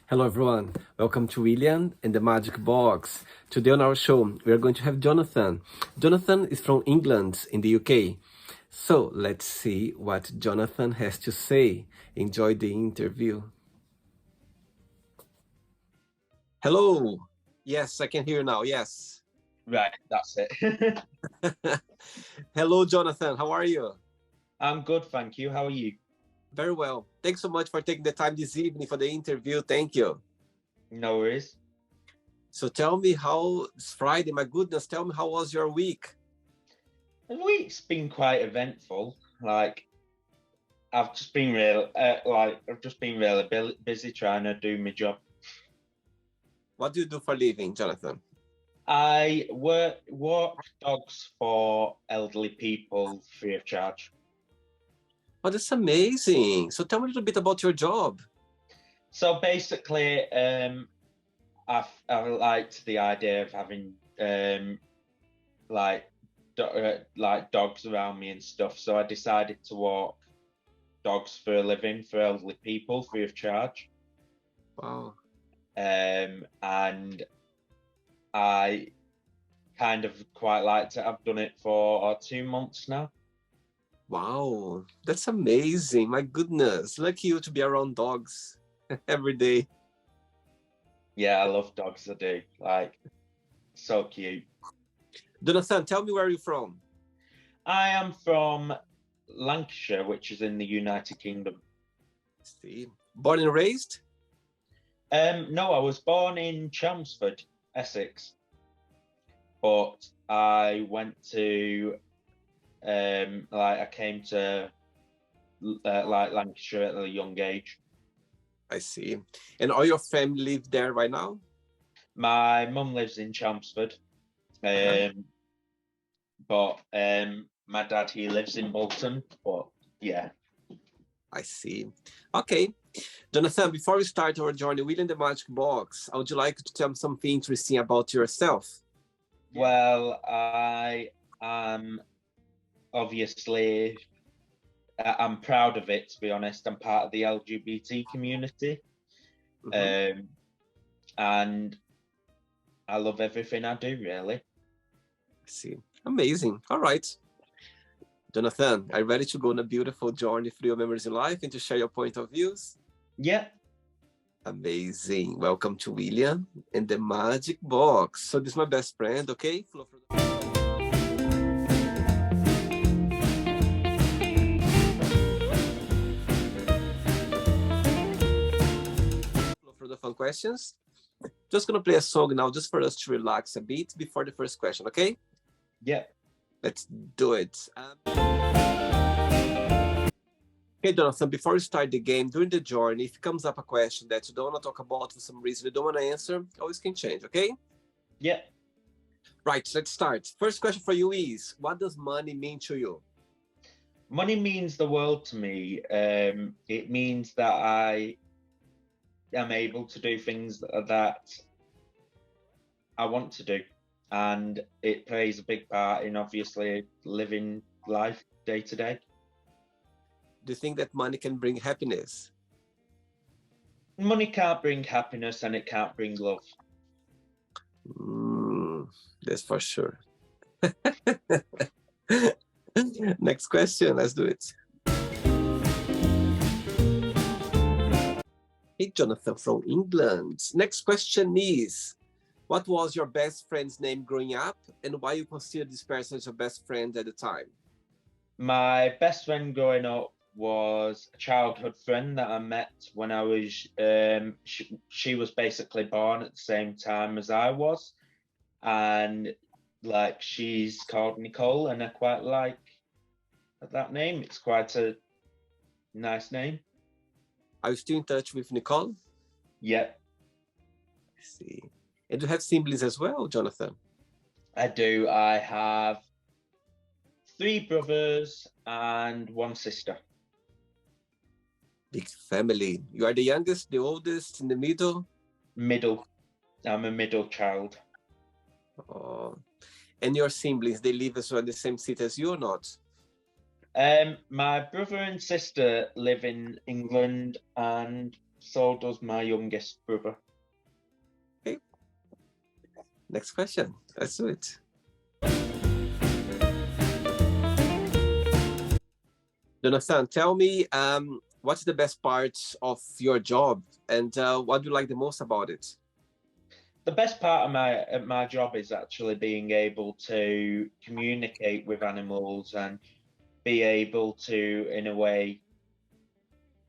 Hello everyone, welcome to William and the Magic Box. Today on our show, we are going to have Jonathan. Jonathan is from England in the UK. So let's see what Jonathan has to say. Enjoy the interview. Hello. Yes, I can hear you now. Yes. Right, that's it. Hello, Jonathan. How are you? I'm good, thank you. How are you? Very well. Thanks so much for taking the time this evening for the interview. Thank you. No worries. So tell me how it's Friday. My goodness, tell me how was your week? The week's been quite eventful. I've just been really busy trying to do my job. What do you do for a living, Jonathan? I walk dogs for elderly people free of charge. Oh, that's amazing. So tell me a little bit about your job. So basically, I liked the idea of having like like dogs around me and stuff. So I decided to walk dogs for a living for elderly people free of charge. Wow. And I kind of quite liked it. I've done it for 2 months now. Wow. That's amazing. My goodness. Lucky you to be around dogs every day. Yeah, I love dogs. I do. Like, so cute. Jonathan, tell me where you're from. I am from Lancashire, which is in the United Kingdom. See. Born and raised? No, I was born in Chelmsford, Essex, but I went to I came to like Lancashire at a young age. I see. And all your family live there right now? My mum lives in Chelmsford, Uh-huh. but my dad he lives in Bolton. But yeah, I see. Okay. Jonathan, before we start our journey within the Magic Box, I would you like to tell me something interesting about yourself? well, I am obviously I'm proud of it. To be honest, I'm part of the LGBT community, Mm-hmm. um, and I love everything I do. Really. I see. Amazing. All right. Jonathan, are you ready to go on a beautiful journey through your memories in life and to share your point of views? Yeah. Amazing. Welcome to William and the Magic Box. So this is my best friend, okay? Flow for the fun questions. Just gonna play a song now just for us to relax a bit before the first question, okay? Yeah. Let's do it. Okay, Jonathan, before we start the game, during the journey, if it comes up a question that you don't want to talk about for some reason, you don't want to answer, always can change, okay? Yeah. Right, let's start. First question for you is, what does money mean to you? Money means the world to me. It means that I am able to do things that I want to do, and it plays a big part in obviously living life day to day. Do you think that money can bring happiness? Money can't bring happiness and it can't bring love. Mm, that's for sure. Next question, let's do it. Hey, Jonathan from England. Next question is, what was your best friend's name growing up and why you consider this person as your best friend at the time? My best friend growing up was a childhood friend that I met when I was she was basically born at the same time as I was, and like she's called Nicole and I quite like that name. It's quite a nice name. Are you still in touch with Nicole? Yeah, I see. And you have siblings as well, Jonathan? I do. I have three brothers and one sister. Big family. You are the youngest, the oldest, in the middle? Middle. I'm a middle child. Oh. And your siblings, they live as well in the same city as you or not? My brother and sister live in England, and so does my youngest brother. Okay. Next question. Let's do it. Jonathan, tell me, what's the best part of your job, and what do you like the most about it? The best part of my job is actually being able to communicate with animals and be able to, in a way,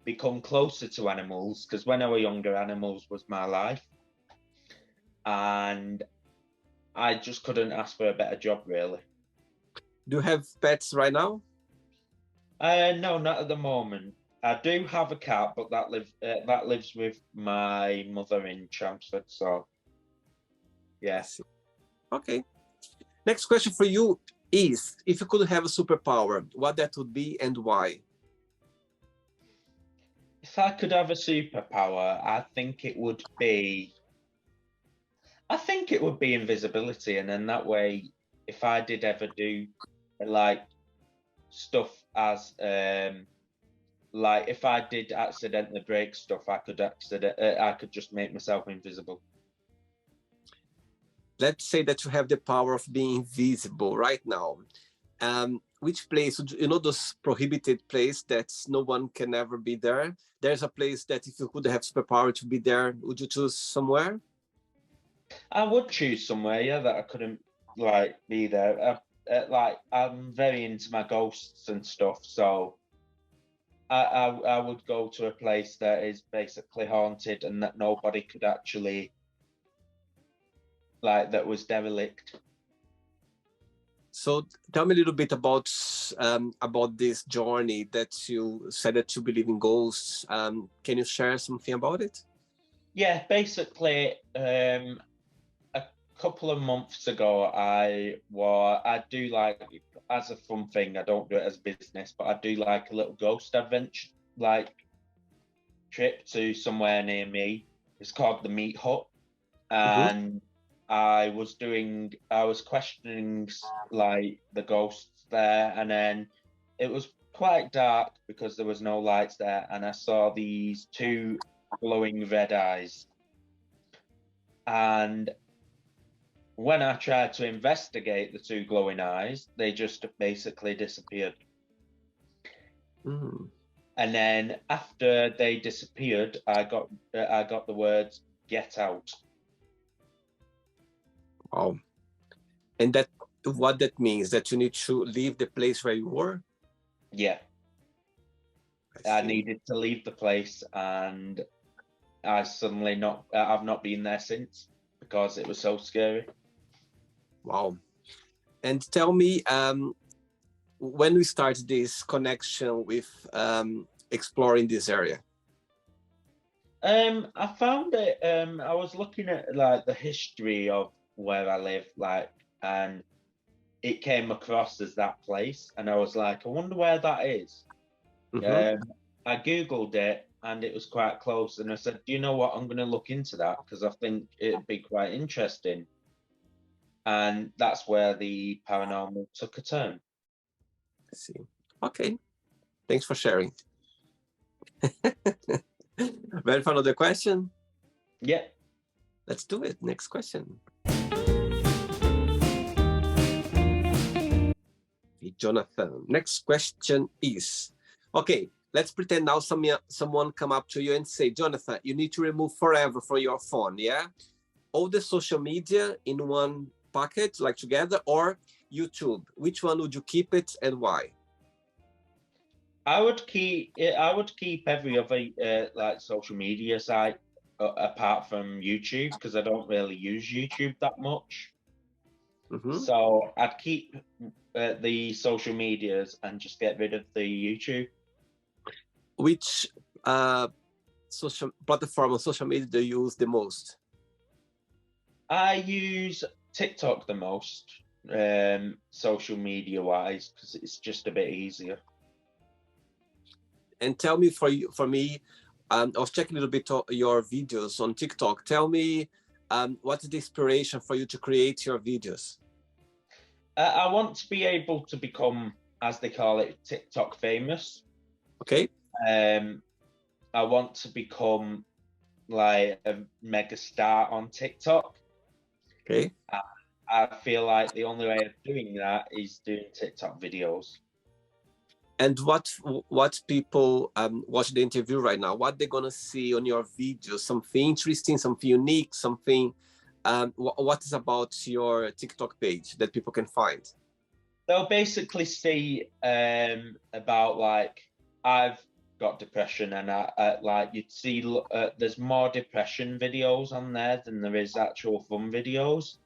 become closer to animals. Because when I was younger, animals was my life, and I just couldn't ask for a better job, really. Do you have pets right now? No, not at the moment. I do have a cat, but that lives with my mother in Chelmsford. So, I yeah. see. Okay. Next question for you is, if you could have a superpower, what that would be and why? If I could have a superpower, I think it would be invisibility, and then that way, if I did ever do like stuff as like if I did accidentally break stuff, I could just make myself invisible. Let's say that you have the power of being invisible right now. Which place would you know those prohibited place that no one can ever be there? There's a place that if you could have superpower to be there, would you choose somewhere? I would choose somewhere, yeah, that I couldn't like be there. Like I'm very into my ghosts and stuff, so I would go to a place that is basically haunted and that nobody could actually like that was derelict. So tell me a little bit about this journey that you said that you believe in ghosts. Can you share something about it? Yeah, basically, a couple of months ago, I do like as a fun thing. I don't do it as business, but I do like a little ghost adventure, like trip to somewhere near me. It's called the Meat Hut, Mm-hmm. and I was questioning like the ghosts there, and then it was quite dark because there was no lights there, and I saw these two glowing red eyes. And when I tried to investigate the two glowing eyes, they just basically disappeared. Mm. And then after they disappeared, I got the words "get out." Wow. And that what that means that you need to leave the place where you were. Yeah, I I see. needed to leave the place, and I've not been there since because it was so scary. Wow. And tell me, when we start this connection with exploring this area. I found it. I was looking at like the history of where I live, like, and it came across as that place, and I was like, I wonder where that is. Mm-hmm. Um, I googled it, and it was quite close, and I said, "Do you know what? I'm going to look into that because I think it'd be quite interesting." And that's where the paranormal took a turn. I see. Okay. Thanks for sharing. Ready for another question? Yeah. Let's do it. Next question. Jonathan. Next question is, okay, let's pretend now someone come up to you and say, Jonathan, you need to remove forever from your phone, yeah? All the social media in one packet, like together, or YouTube. Which one would you keep it and why? I would keep every other like social media site apart from YouTube because I don't really use YouTube that much. Mm-hmm. So I'd keep the social medias and just get rid of the YouTube. Which social platform or social media do you use the most? I use TikTok the most, social media wise, because it's just a bit easier. And tell me for me, I was checking a little bit of your videos on TikTok. Tell me, what's the inspiration for you to create your videos? I want to be able to become as they call it, TikTok famous. Okay. I want to become like a mega star on TikTok. Okay. I feel like the only way of doing that is doing TikTok videos. And what people watch the interview right now, what they're gonna see on your video? Something interesting, something unique, something. What is about your TikTok page that people can find? They'll basically see about like I've got depression, and I like you'd see there's more depression videos on there than there is actual fun videos.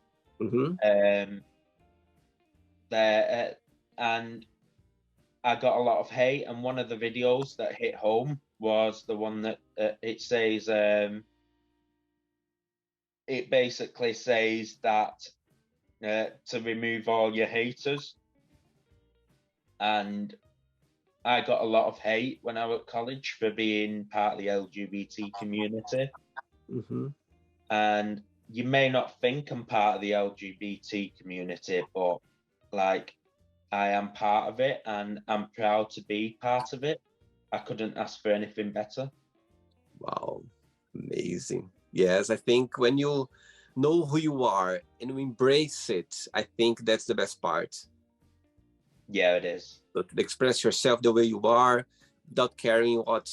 Mm-hmm. There and I got a lot of hate, and one of the videos that hit home was the one that it says it basically says that to remove all your haters, and I got a lot of hate when I was at college for being part of the LGBT community. Mm-hmm. And you may not think I'm part of the LGBT community, but like I am part of it and I'm proud to be part of it. I couldn't ask for anything better. Wow, amazing. Yes, I think when you know who you are and you embrace it, I think that's the best part. Yeah, it is. So to express yourself the way you are without caring what,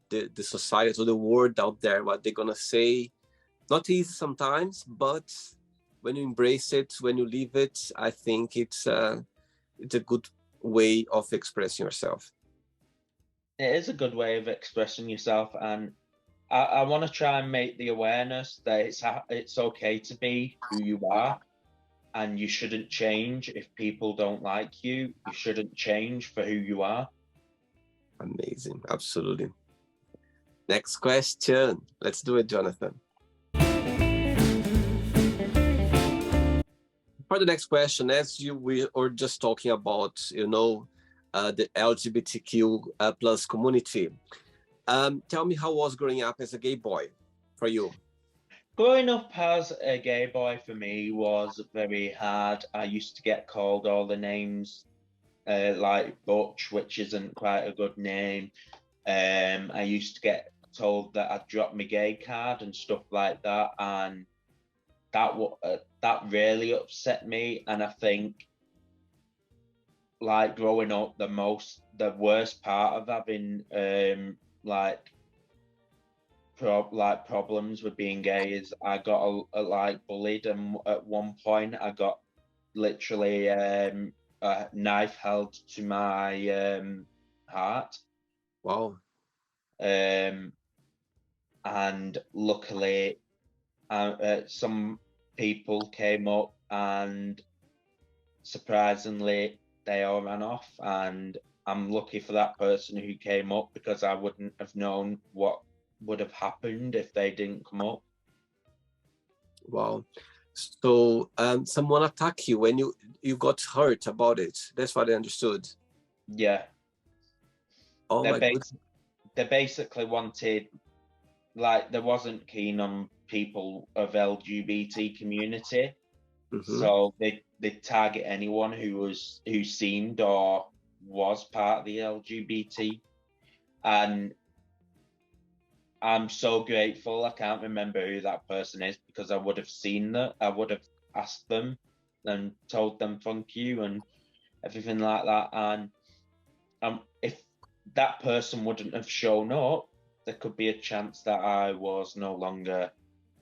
the society or the world out there, what they're gonna say. Not easy sometimes, but when you embrace it, when you live it, I think it's a good way of expressing yourself. It is a good way of expressing yourself, and I want to try and make the awareness that it's okay to be who you are, and you shouldn't change if people don't like you. You shouldn't change for who you are. Amazing, absolutely. Next question. Let's do it, Jonathan. For the next question, as we are just talking about, the LGBTQ plus community. Tell me how was growing up as a gay boy for you? Growing up as a gay boy for me was very hard. I used to get called all the names, like Butch, which isn't quite a good name. I used to get told that I'd dropped my gay card and stuff like that, and that really upset me. And I think, like growing up, the worst part of having like problems with being gay is I got like bullied, and at one point I got literally a knife held to my heart. Wow. Um, and luckily, some people came up, and surprisingly, they all ran off. And I'm lucky for that person who came up, because I wouldn't have known what would have happened if they didn't come up. Wow. So someone attacked you when you got hurt about it. That's what I understood. Yeah, Oh they my bas goodness. they basically wanted, like, they wasn't keen on people of LGBT community, Mm-hmm. so they target anyone who seemed or was part of the LGBT. And I'm so grateful I can't remember who that person is, because I would have seen that. I would have asked them and told them thank you and everything like that. And if that person wouldn't have shown up, there could be a chance that I was no longer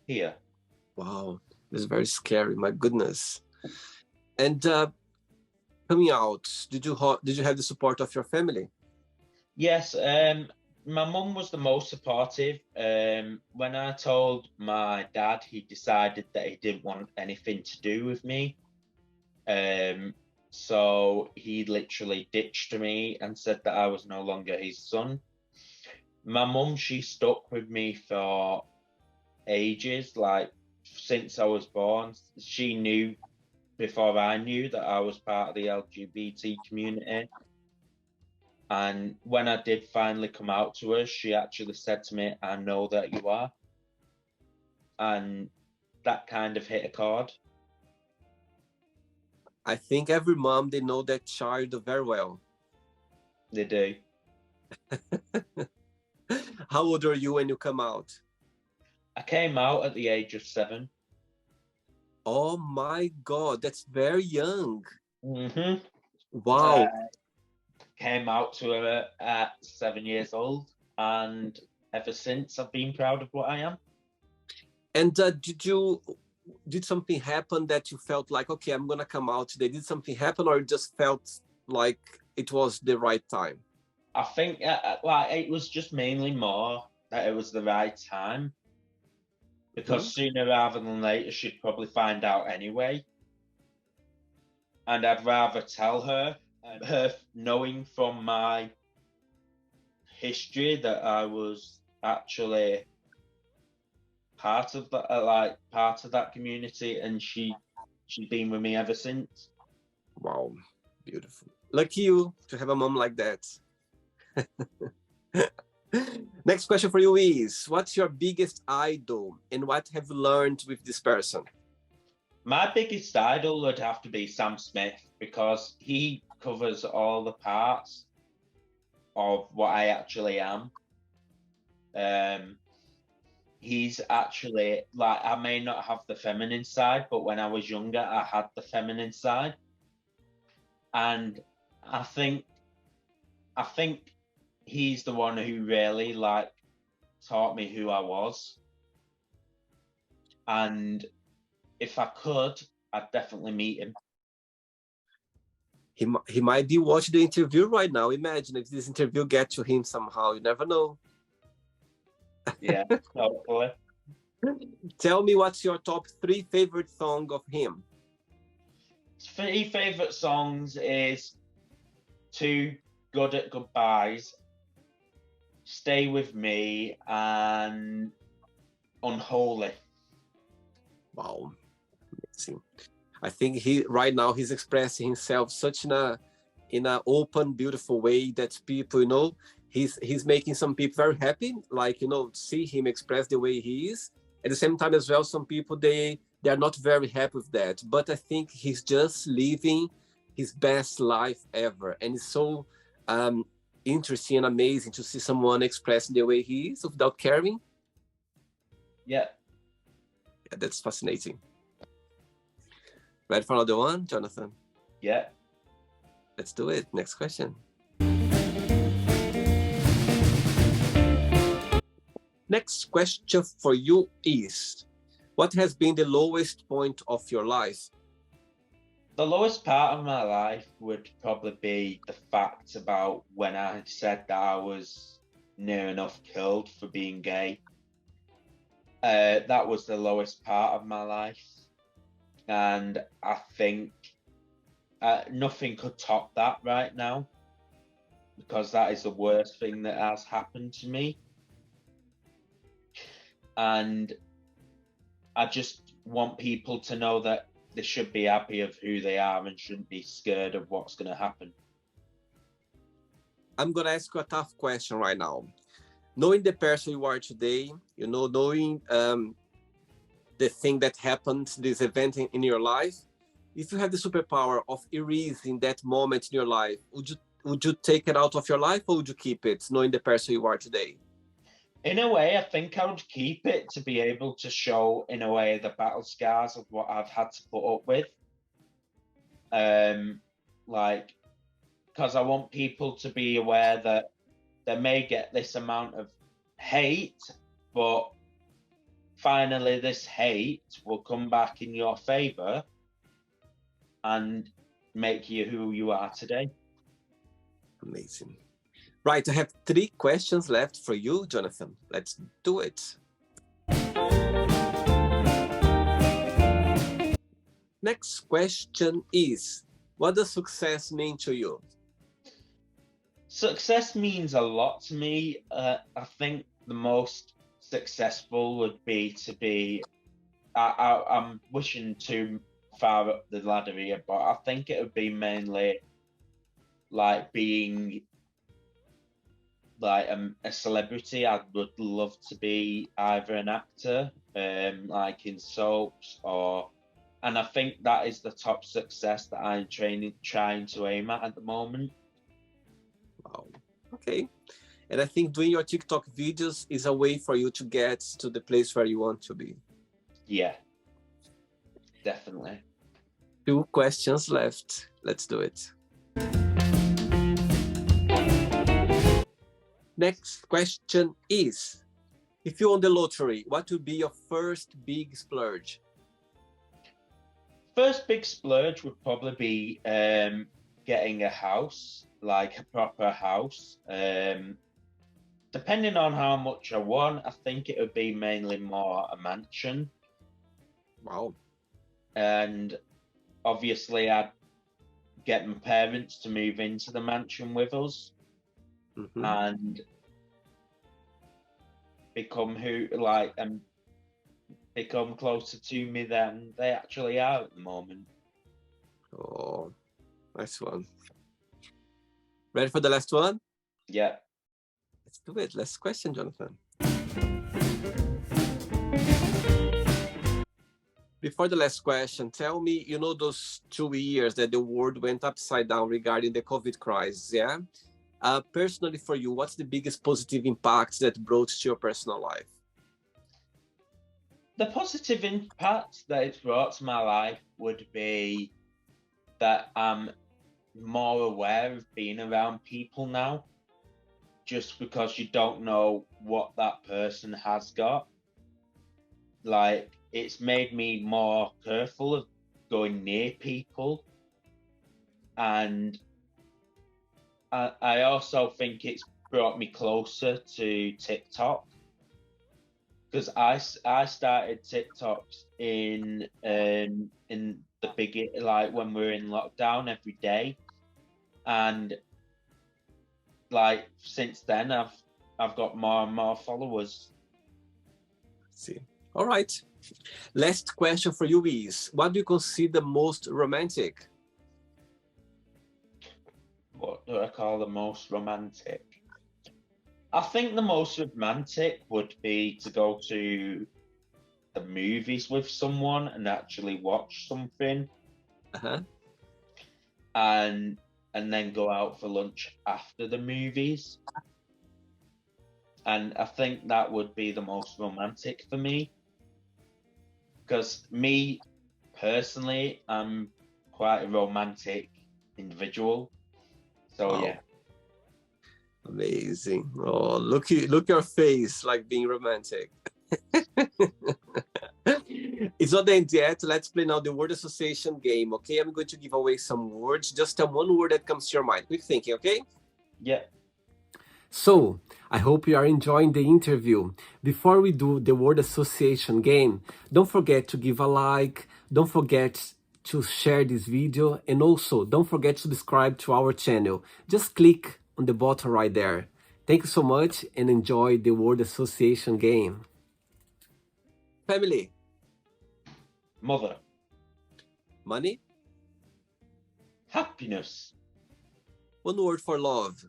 here. Wow. It's very scary. My goodness. And coming out, did you have the support of your family? Yes, my mum was the most supportive. When I told my dad, he decided that he didn't want anything to do with me. Um, so he literally ditched me and said that I was no longer his son. My mum, she stuck with me for ages, like since I was born. She knew before I knew that I was part of the LGBT community. And when I did finally come out to her, she actually said to me, I know that you are. And that kind of hit a chord. I think every mom, they know that child very well. They do. How old are you when you come out? I came out at the age of 7. Oh my God, that's very young. Hmm. Wow. Came out to her at 7 years old, and ever since I've been proud of what I am. And did something happen that you felt like, okay, I'm gonna come out today? Did something happen, or you just felt like it was the right time? I think like it was just mainly more that it was the right time, Hmm. because sooner rather than later she'd probably find out anyway, and I'd rather tell her, and her knowing from my history that I was actually part of that, like part of that community, and she'd been with me ever since. Wow, beautiful. Lucky you to have a mom like that. Next question for you is, what's your biggest idol and what have you learned with this person? My biggest idol would have to be Sam Smith, because he covers all the parts of what I actually am. Um, he's actually like, I may not have the feminine side, but when I was younger, I had the feminine side, and I think I think he's the one who really like taught me who I was, and if I could, I'd definitely meet him. He might be watching the interview right now. Imagine if this interview gets to him somehow. You never know. Yeah, hopefully. Tell me what's your top 3 favorite song of him? 3 favorite songs is Too Good at Goodbyes, Stay With Me, and Unholy. Wow, amazing. I think he right now he's expressing himself such in a open, beautiful way that people, he's making some people very happy, like see him express the way he is. At the same time as well, some people they are not very happy with that. But I think he's just living his best life ever, and it's so interesting and amazing to see someone expressing the way he is without caring. Yeah, Yeah, that's fascinating. Ready for another one, Jonathan? yeah. Let's do it. Next question. Next question for you is, what has been the lowest point of your life? The lowest part of my life would probably be the fact about when I said that I was near enough killed for being gay. That was the lowest part of my life, and I think nothing could top that right now, because that is the worst thing that has happened to me. And I just want people to know that they should be happy of who they are and shouldn't be scared of what's going to happen. I'm going to ask you a tough question right now. Knowing the person you are today, knowing the thing that happened, this event in your life, if you have the superpower of erasing that moment in your life, would you take it out of your life, or would you keep it, knowing the person you are today? In a way, I think I would keep it to be able to show, in a way, the battle scars of what I've had to put up with. Like, because I want people to be aware that they may get this amount of hate, but finally this hate will come back in your favor and make you who you are today. Amazing. Right, I have 3 questions left for you, Jonathan. Let's do it. Next question is, what does success mean to you? Success means a lot to me. I think the most successful would be to be. I'm wishing too far up the ladder here, but I think it would be mainly like being like a celebrity. I would love to be either an actor, like in soaps, and I think that is the top success that I'm trying to aim at the moment. Wow. Okay. And I think doing your TikTok videos is a way for you to get to the place where you want to be. Yeah, definitely. 2 questions left. Let's do it. Next question is, if you won the lottery, what would be your first big splurge? First big splurge would probably be getting a house, like a proper house. Depending on how much I want, I think it would be mainly more a mansion. Wow. And obviously, I'd get my parents to move into the mansion with us Mhm. and become who, like, and become closer to me than they actually are at the moment. Oh, nice one. Ready for the last one? Yeah. Let's do it. Last question, Jonathan. Before the last question, tell me, you know those 2 years that the world went upside down regarding the COVID crisis, yeah? Personally for you, what's the biggest positive impact that brought to your personal life? The positive impact that it's brought to my life would be that I'm more aware of being around people now, just because you don't know what that person has got. Like, it's made me more careful of going near people. And I also think it's brought me closer to TikTok, because I started TikToks in the big, like when we were in lockdown every day, and like since then I've got more and more followers. Let's see. All right. Last question for you is, what do you consider most romantic? What do I call the most romantic? I think the most romantic would be to go to the movies with someone and actually watch something, Uh-huh. and then go out for lunch after the movies. And I think that would be the most romantic for me, because me personally, I'm quite a romantic individual. So Wow. yeah. Amazing. Oh, look your face like being romantic. It's not the end yet. Let's play now the word association game, okay? I'm going to give away some words. Just tell one word that comes to your mind. Quick thinking, okay? Yeah. So, I hope you are enjoying the interview. Before we do the word association game, don't forget to give a like, don't forget to share this video, and also don't forget to subscribe to our channel. Just click on the button right there. Thank you so much and enjoy the word association game. Family, Mother. money, Happiness. one word for love,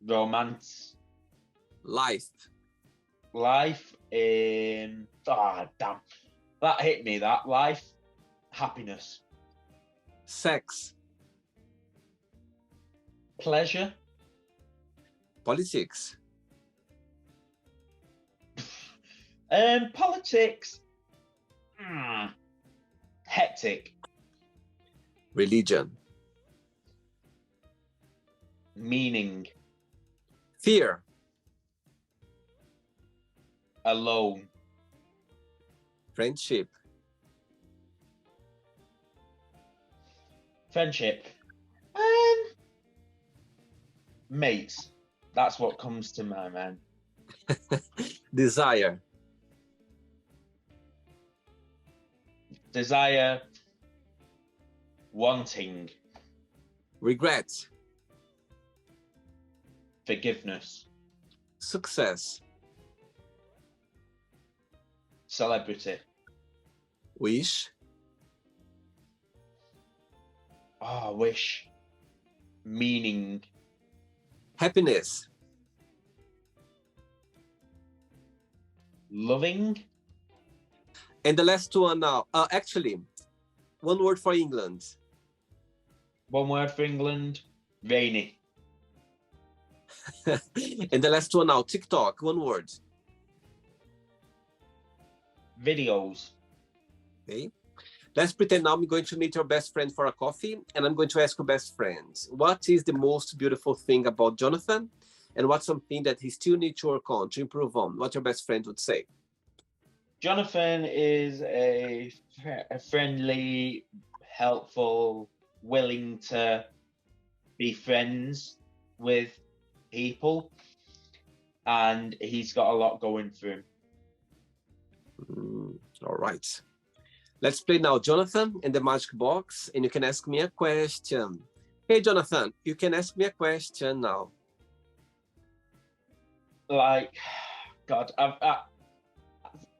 Romance. life, Life. Damn. That hit me, that. Life. Happiness. sex, Pleasure. politics, Politics. Hectic. religion, Meaning. fear, Alone. friendship, Friendship. Mates. That's what comes to my mind. desire, Desire. Wanting. regret, Forgiveness. success, Celebrity. wish, Wish. Meaning. happiness, Loving. and the last one now. Actually, one word for England. One word for England, rainy. And the last one now, TikTok, one word. Videos. Okay. Let's pretend now I'm going to meet your best friend for a coffee, and I'm going to ask your best friend, what is the most beautiful thing about Jonathan? And what's something that he still needs to work on, to improve on? What your best friend would say? Jonathan is a friendly, helpful, willing to be friends with people, and he's got a lot going for him. All right. Let's play now Jonathan and the magic box, and you can ask me a question. Hey, Jonathan, you can ask me a question now. Like, God,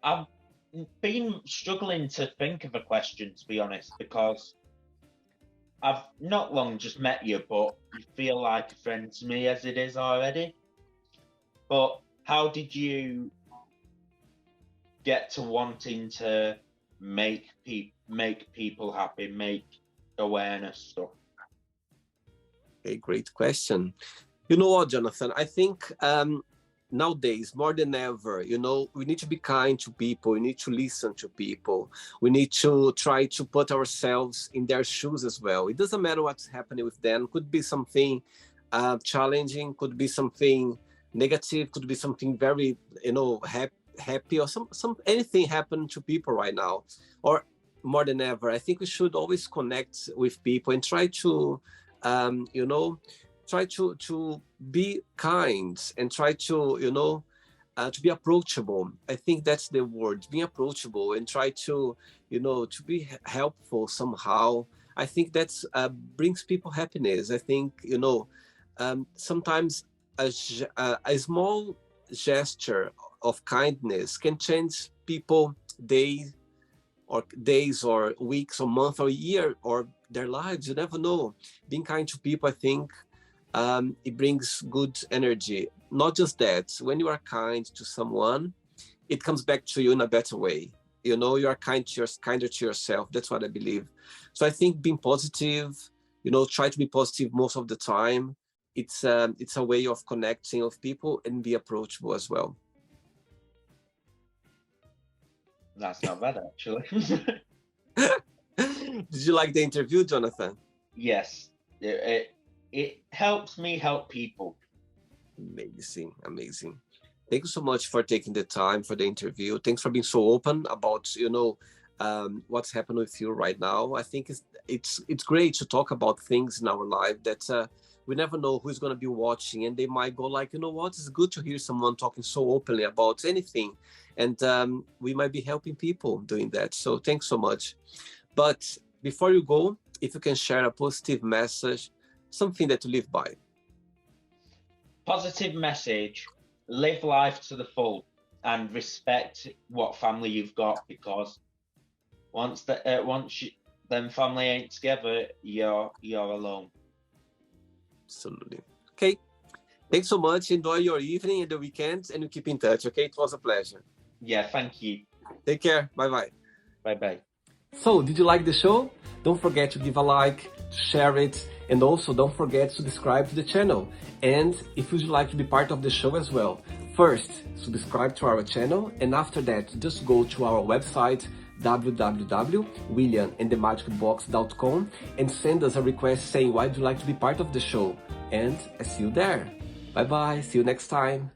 I've been struggling to think of a question, to be honest, because I've not long just met you, but you feel like a friend to me as it is already. But how did you get to wanting to make people happy, make awareness stuff? A great question. You know what, Jonathan? I think nowadays, more than ever, we need to be kind to people. We need to listen to people. We need to try to put ourselves in their shoes as well. It doesn't matter what's happening with them. Could be something challenging, could be something negative, could be something very, happy, or some anything happen to people right now. Or more than ever, I think we should always connect with people and try to, try to be kind and try to be approachable. I think that's the word, being approachable, and try to to be helpful somehow. I think that's brings people happiness. I think sometimes a small gesture of kindness can change people days or weeks or month or year or their lives. You never know. Being kind to people, I think it brings good energy. Not just that, when you are kind to someone, it comes back to you in a better way. You are kinder to yourself. That's what I believe. So I think being positive, try to be positive most of the time. It's a way of connecting with people and be approachable as well. That's not bad, actually. Did you like the interview, Jonathan? Yes, it helps me help people. Amazing, amazing. Thank you so much for taking the time for the interview. Thanks for being so open about what's happening with you right now. I think it's great to talk about things in our life that we never know who's going to be watching, and they might go like, what, it's good to hear someone talking so openly about anything, and we might be helping people doing that. So thanks so much. But before you go, if you can share a positive message, something that you live by. Positive message: live life to the full and respect what family you've got, because once them family ain't together, you're alone. Absolutely. Okay. Thanks so much. Enjoy your evening and the weekend, and you keep in touch. Okay. It was a pleasure. Yeah, thank you. Take care. Bye-bye. Bye-bye. So, did you like the show? Don't forget to give a like, to share it, and also don't forget to subscribe to the channel. And if you'd like to be part of the show as well, first, subscribe to our channel, and after that, just go to our website, www.williamandthemagicbox.com, and send us a request saying why you'd like to be part of the show. And I see you there. Bye-bye. See you next time.